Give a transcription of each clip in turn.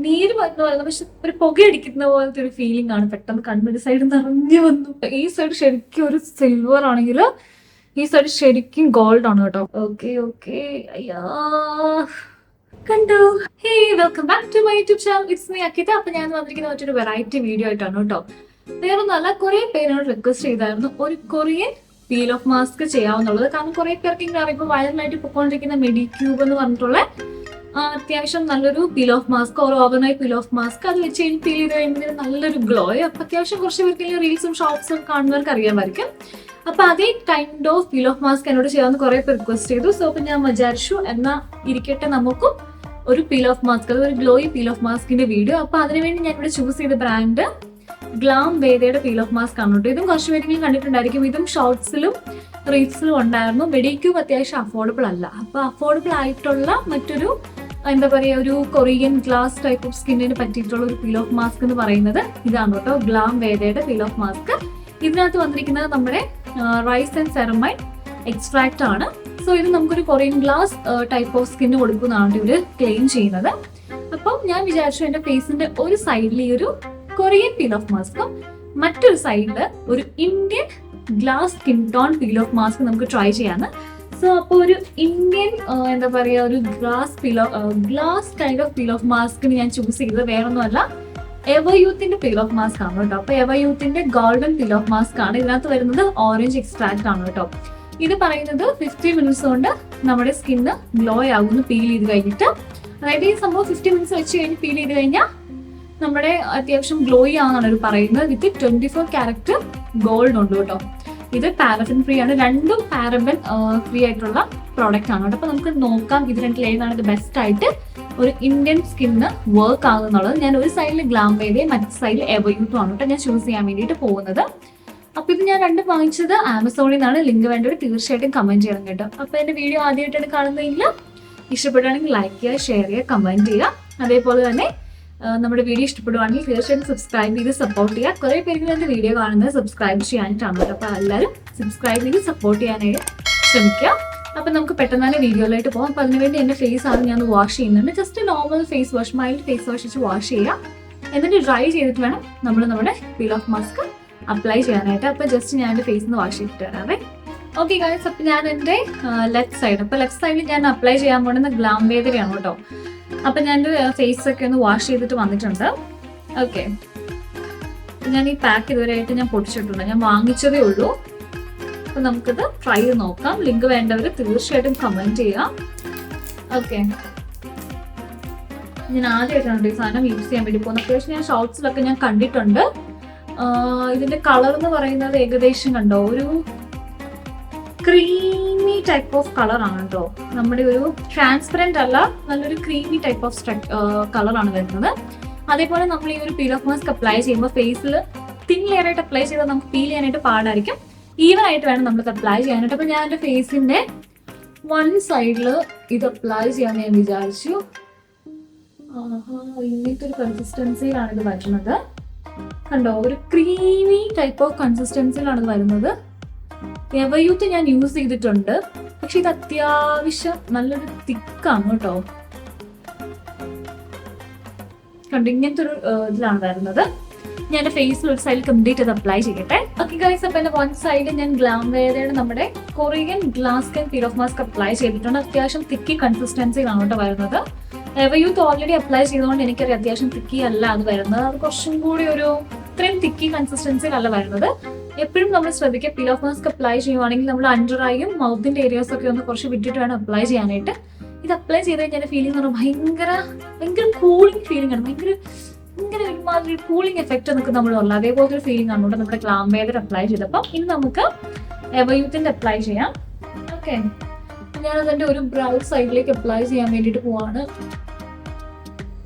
നീര് വന്നു പറയുന്നത്, പക്ഷെ ഒരു പുകയടിക്കുന്ന പോലത്തെ ഒരു ഫീലിംഗ് ആണ്. പെട്ടെന്ന് കണ്ണിന്റെ സൈഡ് നിറഞ്ഞു വന്നു. ഈ സൈഡ് ശരിക്കും ഒരു സിൽവർ ആണെങ്കിൽ ഈ സൈഡ് ശരിക്കും ഗോൾഡ് ആണ് കേട്ടോ. ഓക്കെ ഓക്കെ, അയ്യാ കണ്ടോ. Hey, welcome back to my YouTube channel. It's me Akkitha. അപ്പൊ ഞാൻ വന്നിരിക്കുന്ന മറ്റൊരു വെറൈറ്റി വീഡിയോ ആയിട്ടാണ് കേട്ടോ. വേറൊന്നല്ല, കുറെ പേരോട് റിക്വസ്റ്റ് ചെയ്തായിരുന്നു ഒരു കൊറിയൻ പീൽ ഓഫ് മാസ്ക് ചെയ്യാവുന്നുള്ളത്. കാരണം കുറെ പേർക്ക് ഇങ്ങനെ അറിയുമ്പോൾ വൈറലായിട്ട് പൊക്കോണ്ടിരിക്കുന്ന മെഡിക്യൂബ് എന്ന് പറഞ്ഞിട്ടുള്ള അത്യാവശ്യം നല്ലൊരു പീൽ ഓഫ് മാസ്ക്, ഒരു ഓവർനൈറ്റ് പീൽ ഓഫ് മാസ്ക്, അത് വെച്ച് കഴിഞ്ഞ് പീൽ ചെയ്ത് കഴിയുമ്പോൾ നല്ലൊരു ഗ്ലോ. അപ്പൊ അത്യാവശ്യം കുറച്ച് പേർക്ക് റീൽസും ഷോർട്സും കാണുന്നവർക്ക് അറിയാമായിരിക്കും. അപ്പൊ അതേ kind of peel off mask എന്നോട് ചെയ്യാമെന്ന് കുറെ പേർ റിക്വസ്റ്റ് ചെയ്തു. സോ അപ്പൊ ഞാൻ വിചാരിച്ചു എന്നാ ഇരിക്കട്ടെ നമുക്കും ഒരു പീൽ ഓഫ് മാസ്ക്, അത് ഒരു ഗ്ലോയി പീൽ ഓഫ് മാസ്കിന്റെ വീഡിയോ. അപ്പൊ അതിനുവേണ്ടി ഞാൻ ഇവിടെ ചൂസ് ചെയ്ത ബ്രാൻഡ് ഗ്ലാം വേദയുടെ പീൽ ഓഫ് മാസ്ക് ആണ് കേട്ടോ. ഇതും കുറച്ച് പേരെങ്കിലും കണ്ടിട്ടുണ്ടായിരിക്കും. ഇതും ഷോർട്സിലും റീൽസിലും ഉണ്ടായിരുന്നു. മെഡിക്യൂബ് അത്യാവശ്യം അഫോർഡബിൾ അല്ല. അപ്പൊ അഫോർഡബിൾ ആയിട്ടുള്ള മറ്റൊരു എന്താ പറയുക, ഒരു കൊറിയൻ ഗ്ലാസ് ടൈപ്പ് ഓഫ് സ്കിന്നിന് പറ്റിയിട്ടുള്ള ഒരു പീൽ ഓഫ് മാസ്ക് എന്ന് പറയുന്നത് ഇതാണ് കേട്ടോ, ഗ്ലാം വേദയുടെ പീൽ ഓഫ് മാസ്ക്. ഇതിനകത്ത് വന്നിരിക്കുന്നത് നമ്മുടെ റൈസ് ആൻഡ് സെറമൈഡ് എക്സ്ട്രാക്ട് ആണ്. സോ ഇത് നമുക്കൊരു Korean glass type of skin കൊടുക്കുന്നതാണ് ഇവര് ക്ലെയിം ചെയ്യുന്നത്. അപ്പം ഞാൻ വിചാരിച്ചു എന്റെ ഫേസിന്റെ ഒരു സൈഡിൽ ഈ ഒരു കൊറിയൻ പീൽ ഓഫ് മാസ്കും മറ്റൊരു സൈഡിൽ ഒരു Indian glass skin tone peel off mask നമുക്ക് ട്രൈ ചെയ്യാന്ന്. സോ അപ്പോൾ ഒരു ഇന്ത്യൻ എന്താ പറയുക, ഒരു glass kind of peel off മാസ്കിന് ഞാൻ ചൂസ് ചെയ്തത് വേറൊന്നുമല്ല, എവർയൂത്തിന്റെ പീൽ ഓഫ് മാസ്ക് ആണ് കേട്ടോ. അപ്പൊ എവർയൂത്തിന്റെ ഗോൾഡൻ പീൽ ഓഫ് മാസ്ക് ആണ്. ഇതിനകത്ത് വരുന്നത് ഓറഞ്ച് എക്സ്ട്രാക്ട് ആണ് കേട്ടോ. ഇത് പറയുന്നത് 50 മിനിറ്റ്സ് കൊണ്ട് നമ്മുടെ സ്കിന്ന് ഗ്ലോ ആകുന്നു പീൽ ചെയ്ത് കഴിഞ്ഞിട്ട്. അതായത് ഈ സംഭവം 50 മിനിറ്റ്സ് വെച്ച് കഴിഞ്ഞ് പീൽ ചെയ്ത് കഴിഞ്ഞാൽ നമ്മുടെ അത്യാവശ്യം ഗ്ലോയി ആണെന്നാണ് അവർ പറയുന്നത്. വിത്ത് 24 ക്യാരറ്റ് ഗോൾഡ് ഉണ്ട് കേട്ടോ. ഇത് പാരബൻ ഫ്രീ ആണ്. രണ്ടും പാരബൻ ഫ്രീ ആയിട്ടുള്ള പ്രോഡക്റ്റ് ആണ് കേട്ടോ. അപ്പൊ നമുക്ക് നോക്കാം ഇത് രണ്ടിൽ ഏതാണ് ഇത് ബെസ്റ്റ് ആയിട്ട് ഒരു ഇന്ത്യൻ സ്കിന്ന് വർക്ക് ആകുന്നുള്ളത്. ഞാൻ ഒരു സൈഡിൽ ഗ്ലാം വേദയും മറ്റു സൈഡിൽ എവർയൂത്തും ആണ് കേട്ടോ ഞാൻ ചൂസ് ചെയ്യാൻ വേണ്ടിയിട്ട് പോകുന്നത്. അപ്പൊ ഇത് ഞാൻ രണ്ടും വാങ്ങിച്ചത് ആമസോണിൽ നിന്നാണ്. ലിങ്ക് വേണ്ടവർ തീർച്ചയായിട്ടും കമന്റ് ചെയ്യണം കേട്ടോ. അപ്പൊ എന്റെ വീഡിയോ ആദ്യമായിട്ടാണ് കാണുന്നതെങ്കിൽ ഇഷ്ടപ്പെടുകയാണെങ്കിൽ ലൈക്ക് ചെയ്യുക, ഷെയർ ചെയ്യുക, കമന്റ് ചെയ്യുക. അതേപോലെ തന്നെ നമ്മുടെ വീഡിയോ ഇഷ്ടപ്പെടുവാണെങ്കിൽ തീർച്ചയായിട്ടും സബ്സ്ക്രൈബ് ചെയ്ത് സപ്പോർട്ട് ചെയ്യുക. കുറെ പേർക്ക് എന്റെ വീഡിയോ കാണുന്നത് സബ്സ്ക്രൈബ് ചെയ്യാനായിട്ടാണ് കേട്ടോ. അപ്പൊ എല്ലാവരും സബ്സ്ക്രൈബ് ചെയ്ത് സപ്പോർട്ട് ചെയ്യാനായിട്ട് ശ്രമിക്കുക. അപ്പൊ നമുക്ക് പെട്ടെന്ന് തന്നെ വീഡിയോയിലായിട്ട് പോകാം. അപ്പൊ അതിനുവേണ്ടി എന്റെ ഫേസ് ആദ്യം ഞാൻ വാഷ് ചെയ്യുന്നുണ്ട്. Just normal face wash, mild face wash വെച്ച് വാഷ് ചെയ്യുക. എന്നിട്ട് ഡ്രൈ ചെയ്തിട്ട് വേണം നമ്മൾ നമ്മുടെ പീൽ ഓഫ് മാസ്ക് അപ്ലൈ ചെയ്യാനായിട്ട്. അപ്പൊ ജസ്റ്റ് ഞാൻ എന്റെ ഫേസിൽ നിന്ന് വാഷ് ചെയ്തിട്ട് വരാവേ. ഓക്കെ ഗൈസ്, അപ്പൊ ഞാൻ എന്റെ ലെഫ്റ്റ് സൈഡ്, അപ്പൊ ലെഫ്റ്റ് സൈഡിൽ ഞാൻ അപ്ലൈ ചെയ്യാൻ പോകുന്നത് ഗ്ലാം വേദയാണ് കേട്ടോ. അപ്പൊ ഞാൻ എന്റെ ഫേസ് ഒക്കെ ഒന്ന് വാഷ് ചെയ്തിട്ട് വന്നിട്ടുണ്ട്. ഓക്കെ, ഞാൻ ഈ പാക്ക് ഇതുവരെയായിട്ട് ഞാൻ പൊടിച്ചിട്ടുണ്ട്, ഞാൻ വാങ്ങിച്ചതേ ഉള്ളൂ. അപ്പൊ നമുക്കിത് ട്രൈ ചെയ്ത് നോക്കാം. ലിങ്ക് വേണ്ടവർ തീർച്ചയായിട്ടും കമന്റ് ചെയ്യാം. ഓക്കെ, ഞാൻ ആദ്യമായിട്ടാണ് ഈ സാധനം യൂസ് ചെയ്യാൻ വേണ്ടി പോകുന്നത്. അത്യാവശ്യം ഞാൻ ഷോർട്സിലൊക്കെ ഞാൻ കണ്ടിട്ടുണ്ട്. ഇതിന്റെ കളർ എന്ന് പറയുന്നത് ഏകദേശം കണ്ടോ ഒരു ക്രീമി ടൈപ്പ് ഓഫ് കളർ ആണ് കേട്ടോ. നമ്മുടെ ഒരു ട്രാൻസ്പെറന്റ് അല്ല, നല്ലൊരു ക്രീമി ടൈപ്പ് ഓഫ് കളറാണ് വരുന്നത്. അതേപോലെ നമ്മൾ ഈ ഒരു പീൽ ഓഫ് മാസ്ക് അപ്ലൈ ചെയ്യുമ്പോൾ ഫേസിൽ തിൻ ലെയർ ആയിട്ട് അപ്ലൈ ചെയ്താൽ നമുക്ക് പീൽ ചെയ്യാനായിട്ട് പാടായിരിക്കും. ഈവൻ ആയിട്ട് വേണം നമുക്ക് അപ്ലൈ ചെയ്യാനായിട്ട്. അപ്പൊ ഞാൻ എന്റെ ഫേസിന്റെ വൺ സൈഡിൽ ഇത് അപ്ലൈ ചെയ്യാൻ ഞാൻ വിചാരിച്ചു. ഇങ്ങനത്തെ ഒരു കൺസിസ്റ്റൻസിയിലാണ് ഇത് വരുന്നത്. കണ്ടോ, ഒരു ക്രീമി ടൈപ്പ് ഓഫ് കൺസിസ്റ്റൻസിയിലാണ് ഇത് വരുന്നത്. എവർയൂത്ത് ഞാൻ യൂസ് ചെയ്തിട്ടുണ്ട്, പക്ഷെ ഇത് അത്യാവശ്യം നല്ലൊരു തിക്കാണ് കേട്ടോ. കണ്ടോ, ഇങ്ങനത്തെ ഒരു ഇതിലാണ് വരുന്നത്. ഞാൻ എന്റെ ഫേസിൽ ഒരു സൈഡിൽ കംപ്ലീറ്റ് അത് അപ്ലൈ ചെയ്യട്ടെ. ഓക്കെ ഗൈസ്, അപ്പൊ എന്റെ വൺ സൈഡ് ഞാൻ ഗ്ലാം വേദയുടെ നമ്മുടെ Korean glass skin peel off mask apply ചെയ്തിട്ടുണ്ട്. അത്യാവശ്യം തിക്കി കൺസിസ്റ്റൻസിയിലാണ് കേട്ടോ വരുന്നത്. എവർയൂത്ത് ഓൾറെഡി അപ്ലൈ ചെയ്തുകൊണ്ട് എനിക്കറിയാം അത്യാവശ്യം തിക്കി അല്ല അത് വരുന്നത്. അത് കുറച്ചും കൂടി ഒരു ഇത്രയും തിക്കി കൺസിസ്റ്റൻസിയിലല്ല വരുന്നത്. എപ്പോഴും നമ്മൾ ശ്രദ്ധിക്കുക, പീൽ ഓഫ് മാസ്ക് അപ്ലൈ ചെയ്യുവാണെങ്കിൽ നമ്മൾ അണ്ടർ ഐയും മൗത്തിന്റെ ഏരിയാസ് ഒക്കെ ഒന്ന് കുറച്ച് വിട്ടിട്ട് വേണം അപ്ലൈ ചെയ്യാനായിട്ട്. ഇത് അപ്ലൈ ചെയ്ത് കഴിഞ്ഞാൽ ഫീലിംഗ് എന്ന് പറഞ്ഞാൽ ഭയങ്കര കൂളിംഗ് ഫീലിംഗ് ആണ്. ഭയങ്കര ഒരുമാതിരി കൂളിംഗ് എഫക്റ്റ് നമുക്ക് നമ്മളുള്ള അതേപോലത്തെ ഒരു ഫീലിംഗ് ആണ് നമ്മുടെ ഗ്ലാം വേദ അപ്ലൈ ചെയ്തപ്പോൾ. ഇനി നമുക്ക് എവർയൂത്തിന്റെ അപ്ലൈ ചെയ്യാം. ഓക്കെ, ഞാനത് എന്റെ ഒരു ബ്രൗ സൈഡിലേക്ക് അപ്ലൈ ചെയ്യാൻ വേണ്ടിയിട്ട് പോവാണ്.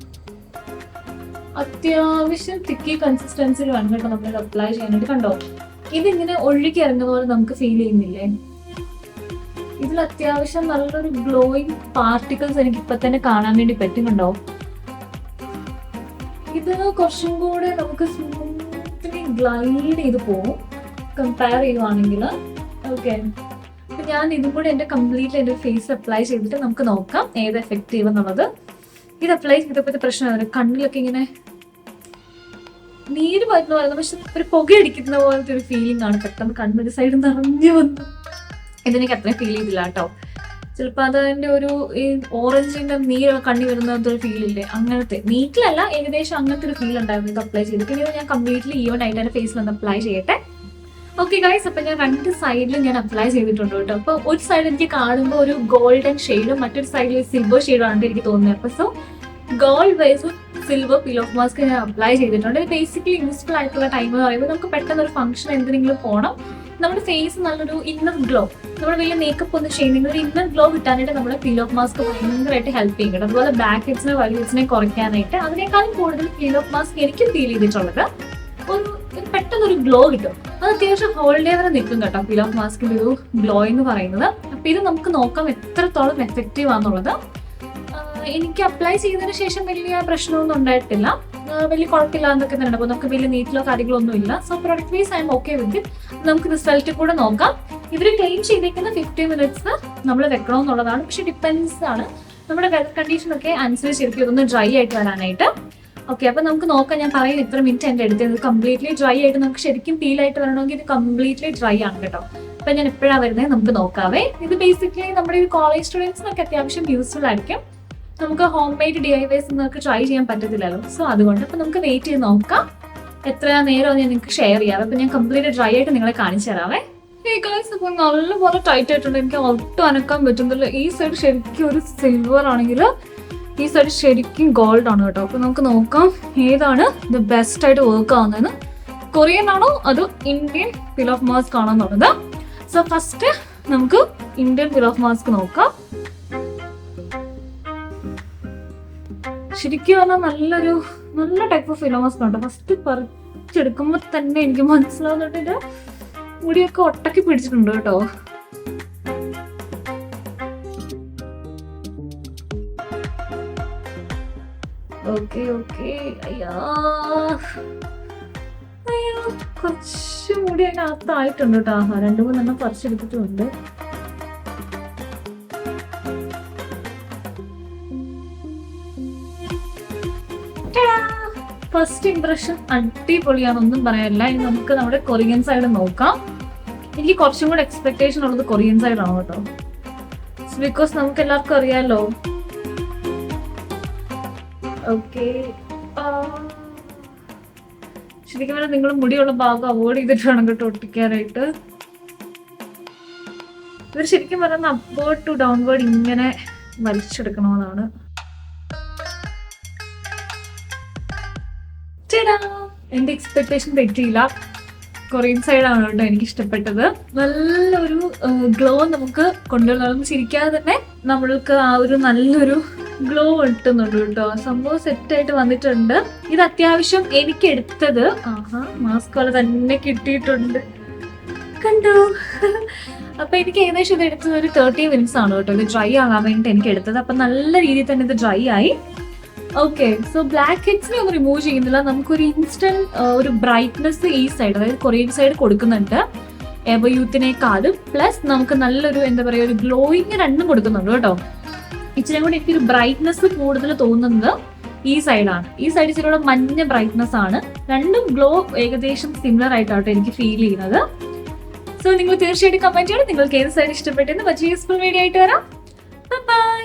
അത്യാവശ്യം തിക്കി കൺസിസ്റ്റൻസിൽ വേണം കേട്ടോ നമ്മൾ അപ്ലൈ ചെയ്യാനായിട്ട്. കണ്ടോ, ഇതിങ്ങനെ ഒഴുകി ഇറങ്ങുന്ന പോലെ നമുക്ക് ഫീൽ ചെയ്യുന്നില്ലേ? ഇതിൽ അത്യാവശ്യം നല്ലൊരു ഗ്ലോയിങ് പാർട്ടിക്കിൾസ് എനിക്ക് ഇപ്പൊ തന്നെ കാണാൻ വേണ്ടി പറ്റും. കണ്ടോ, ഇത് കുറച്ചും കൂടെ നമുക്ക് സ്മൂത്ത്ലി ഗ്ലൈഡ് ചെയ്ത് പോകും കമ്പയർ ചെയ്യുവാണെങ്കിൽ. ഓക്കെ, അപ്പൊ ഞാൻ ഇതും കൂടെ എന്റെ കംപ്ലീറ്റ്ലി എന്റെ ഫേസ് അപ്ലൈ ചെയ്തിട്ട് നമുക്ക് നോക്കാം ഏത് എഫക്റ്റീവ് എന്നുള്ളത്. ഇത് അപ്ലൈ ചെയ്തപ്പോഴത്തെ പ്രശ്നമാണ് കണ്ണിലൊക്കെ ഇങ്ങനെ നീര് വരുന്ന പറയുന്നത്, പക്ഷെ ഒരു പുകയടിക്കുന്ന പോലത്തെ ഒരു ഫീലിംഗ് ആണ്. പെട്ടെന്ന് കണ്ണൊരു സൈഡ് നിറഞ്ഞു വന്നു. ഇതെനിക്ക് അത്രയും ഫീൽ ചെയ്തില്ല കേട്ടോ. ചിലപ്പോൾ അതിന്റെ ഒരു ഈ ഓറഞ്ചിന്റെ നീര് കണ്ണി വരുന്ന ഒരു ഫീൽ ഇല്ലേ, അങ്ങനത്തെ നീറ്റിലല്ല, ഏകദേശം അങ്ങനത്തെ ഒരു ഫീൽ ഉണ്ടായിരുന്നു ഇത് അപ്ലൈ ചെയ്ത്. പിന്നെ ഞാൻ കംപ്ലീറ്റ്ലി ഈവൻ ആയിട്ട് എന്റെ ഫേസിൽ ഒന്ന് അപ്ലൈ ചെയ്യട്ടെ. ഓക്കെ ഗൈസ്, അപ്പൊ ഞാൻ 2 സൈഡിലും ഞാൻ അപ്ലൈ ചെയ്തിട്ടുണ്ട് കേട്ടോ. അപ്പൊ ഒരു സൈഡ് എനിക്ക് കാണുമ്പോൾ ഒരു ഗോൾഡൻ ഷെയ്ഡും മറ്റൊരു സൈഡിൽ സിൽവർ ഷെയ്ഡും ആണ് എനിക്ക് തോന്നുന്നത്. അപ്പൊ so gold wise silver peel off mask ഞാൻ അപ്ലൈ ചെയ്തിട്ടുണ്ട്. ബേസിക്കലി യൂസ്ഫുൾ ആയിട്ടുള്ള ടൈം എന്ന് പറയുമ്പോൾ നമുക്ക് പെട്ടെന്ന് ഒരു ഫംഗ്ഷൻ എന്തെങ്കിലും പോകണം, നമ്മുടെ ഫേസ് നല്ലൊരു ഇന്നർ ഗ്ലോ, നമ്മൾ വലിയ മേക്കപ്പ് ഒന്നും ചെയ്യുന്ന ഒരു ഇന്നർ ഗ്ലോ കിട്ടാനായിട്ട് നമ്മുടെ പീൽ ഓഫ് മാസ്ക് ഭയങ്കരമായിട്ട് ഹെൽപ്പ് ചെയ്യുന്നുണ്ട്. അതുപോലെ ബ്ലാക്ക് ഹെഡ്സിനെ വൈറ്റ് ഹെഡ്സിനെ കുറയ്ക്കാനായിട്ട് അതിനേക്കാളും കൂടുതൽ പീൽ ഓഫ് മാസ്ക് എനിക്ക് ഫീൽ ചെയ്തിട്ടുള്ളത് ഒരു പെട്ടെന്നൊരു ഗ്ലോ കിട്ടും. അത് അത്യാവശ്യം ഹോൾ ഡേ വരെ നിൽക്കും കേട്ടോ പീൽ ഓഫ് മാസ്കിന്റെ ഒരു ഗ്ലോ എന്ന് പറയുന്നത്. അപ്പൊ ഇത് നമുക്ക് നോക്കാം എത്രത്തോളം എഫക്റ്റീവ് ആണെന്നുള്ളത്. എനിക്ക് അപ്ലൈ ചെയ്തതിന് ശേഷം വലിയ പ്രശ്നമൊന്നും ഉണ്ടായിട്ടില്ല, വലിയ കുഴപ്പമില്ല എന്നൊക്കെ തന്നെ. അപ്പോൾ നമുക്ക് വലിയ നീറ്റിലോ കാര്യങ്ങളോ ഒന്നും ഇല്ല. So product vice I M okay with it. നമുക്ക് റിസൾട്ട് കൂടെ നോക്കാം. ഇവർ ക്ലെയിം ചെയ്തേക്കുന്ന 50 minutes നമ്മൾ വെക്കണമെന്നുള്ളതാണ്. പക്ഷെ ഡിപ്പെൻസ് ആണ് നമ്മുടെ വെതർ കണ്ടീഷൻ ഒക്കെ അനുസരിച്ചിരിക്കും ഇതൊന്ന് ഡ്രൈ ആയിട്ട് വരാനായിട്ട്. ഓക്കെ, അപ്പൊ നമുക്ക് നോക്കാം. ഞാൻ പറയുന്നത് ഇത്ര മിനിറ്റ് എന്റെ എടുത്തത് കംപ്ലീറ്റ്ലി ഡ്രൈ ആയിട്ട് നമുക്ക് ശരിക്കും പീൽ ആയിട്ട് വരണമെങ്കിൽ ഇത് കംപ്ലീറ്റ്ലി ഡ്രൈ ആണ് കേട്ടോ. അപ്പൊ ഞാൻ എപ്പോഴാണ് വരുന്നത് നമുക്ക് നോക്കാവേ. ഇത് ബേസിക്കലി നമ്മുടെ ഈ കോളേജ് സ്റ്റുഡൻസിനൊക്കെ അത്യാവശ്യം യൂസ്ഫുൾ ആയിരിക്കും. നമുക്ക് ഹോം മെയ്ഡ് DIYs നമുക്ക് ട്രൈ ചെയ്യാൻ പറ്റത്തില്ലല്ലോ. സോ അതുകൊണ്ട് അപ്പൊ നമുക്ക് വെയിറ്റ് ചെയ്ത് നോക്കാം എത്ര നേരം ഞാൻ നിങ്ങൾക്ക് ഷെയർ ചെയ്യാം. അപ്പൊ ഞാൻ കംപ്ലീറ്റ് ഡ്രൈ ആയിട്ട് നിങ്ങളെ കാണിച്ചു തരാവേ. അപ്പൊ നല്ലപോലെ ടൈറ്റ് ആയിട്ടുണ്ട്, എനിക്ക് ഒട്ടും അനക്കാൻ പറ്റുന്നില്ല. ഈ സൈഡ് ശരിക്കും ഒരു സിൽവർ ആണെങ്കിൽ ഈ സൈഡ് ശരിക്കും ഗോൾഡ് ആണ് കേട്ടോ. അപ്പൊ നമുക്ക് നോക്കാം ഏതാണ് ഇത് ബെസ്റ്റ് ആയിട്ട് വർക്ക് ആവുന്നതെന്ന്. കൊറിയൻ ആണോ അതോ ഇന്ത്യൻ പീൽ ഓഫ് മാസ്ക് ആണോ എന്നുള്ളത്. സോ ഫസ്റ്റ് നമുക്ക് ഇന്ത്യൻ പീൽ ഓഫ് മാസ്ക് നോക്കാം. ശരിക്കും പറഞ്ഞാൽ നല്ല type of peel off mask ഉണ്ട്. ഫസ്റ്റ് പറിച്ചെടുക്കുമ്പോൾ തന്നെ എനിക്ക് മനസ്സിലാവുന്നുണ്ട് മുടിയൊക്കെ ഒട്ടക്കി പിടിച്ചിട്ടുണ്ട് കേട്ടോ. ഓക്കെ അയ്യോ കുറച്ച് മുടി അതിനകത്തായിട്ടുണ്ട് കേട്ടോ. 2-3 പറിച്ചെടുത്തിട്ടുണ്ട്. ഫസ്റ്റ് ഇംപ്രഷൻ അടിപൊളിയാണെന്നൊന്നും പറയാനില്ല. ഇനി നമുക്ക് നമ്മുടെ കൊറിയൻ സൈഡ് നോക്കാം. എനിക്ക് കുറച്ചും കൂടെ എക്സ്പെക്ടേഷൻ ഉള്ളത് കൊറിയൻ സൈഡാണ് കേട്ടോ. ബിക്കോസ് നമുക്ക് എല്ലാവർക്കും അറിയാലോ. ഓക്കെ, ശരിക്കും പറഞ്ഞാൽ നിങ്ങൾ മുടിയുള്ള ഭാഗം അവോയ്ഡ് ചെയ്തിട്ട് വേണം കേട്ടോ ഒട്ടിക്കാനായിട്ട്. ഇവർ ശരിക്കും പറയുന്ന അപ്വേർഡ് ടു ഡൗൺവേർഡ് ഇങ്ങനെ വലിച്ചെടുക്കണമെന്നാണ്. എന്റെ എക്സ്പെക്ടേഷൻ തെറ്റിയില്ല. കൊറിയൻ സൈഡാണ് കേട്ടോ എനിക്ക് ഇഷ്ടപ്പെട്ടത്. നല്ലൊരു ഗ്ലോ നമുക്ക് കൊണ്ടുവരണം. ചിരിക്കാതെ തന്നെ നമ്മൾക്ക് ആ ഒരു നല്ലൊരു ഗ്ലോ കിട്ടുന്നുണ്ട് കേട്ടോ. സംഭവം സെറ്റായിട്ട് വന്നിട്ടുണ്ട്. ഇത് അത്യാവശ്യം എനിക്ക് എടുത്തത് മാസ്ക് പോലെ തന്നെ കിട്ടിയിട്ടുണ്ട് കണ്ടോ. അപ്പൊ എനിക്ക് ഏകദേശം ഇത് എടുത്തത് ഒരു 30 minutes ആണ് കേട്ടോ ഇത് ഡ്രൈ ആകാൻ വേണ്ടിയിട്ട് എനിക്ക് എടുത്തത്. അപ്പൊ നല്ല രീതിയിൽ തന്നെ ഇത് ഡ്രൈ ആയി. ഓക്കെ, സോ ബ്ലാക്ക് ഹെഡ്സിനെ ഒന്നും റിമൂവ് ചെയ്യുന്നില്ല. നമുക്കൊരു ഇൻസ്റ്റന്റ് ഒരു ബ്രൈറ്റ്നെസ് ഈ സൈഡ്, അതായത് കൊറിയൻ സൈഡ് കൊടുക്കുന്നുണ്ട് എവർ യൂത്തിനേക്കാളും. പ്ലസ് നമുക്ക് നല്ലൊരു എന്താ പറയുക ഒരു ഗ്ലോയിങ് രണ്ടും കൊടുക്കുന്നുണ്ട് കേട്ടോ. ഇച്ചിരി കൂടി എനിക്കൊരു ബ്രൈറ്റ്നെസ് കൂടുതൽ തോന്നുന്നത് ഈ സൈഡാണ്. ഈ സൈഡ് ഇച്ചിരി മഞ്ഞ ബ്രൈറ്റ്നെസ് ആണ്. രണ്ടും ഗ്ലോ ഏകദേശം സിമിലർ ആയിട്ടാണ് എനിക്ക് ഫീൽ ചെയ്യുന്നത്. സോ നിങ്ങൾ തീർച്ചയായിട്ടും കമന്റ് ചെയ്യണം നിങ്ങൾക്ക് ഏത് സൈഡ് ഇഷ്ടപ്പെട്ടെന്ന്. മറ്റു യൂസ്ഫുൾ വീഡിയോ ആയിട്ട് വരാം. ബൈ.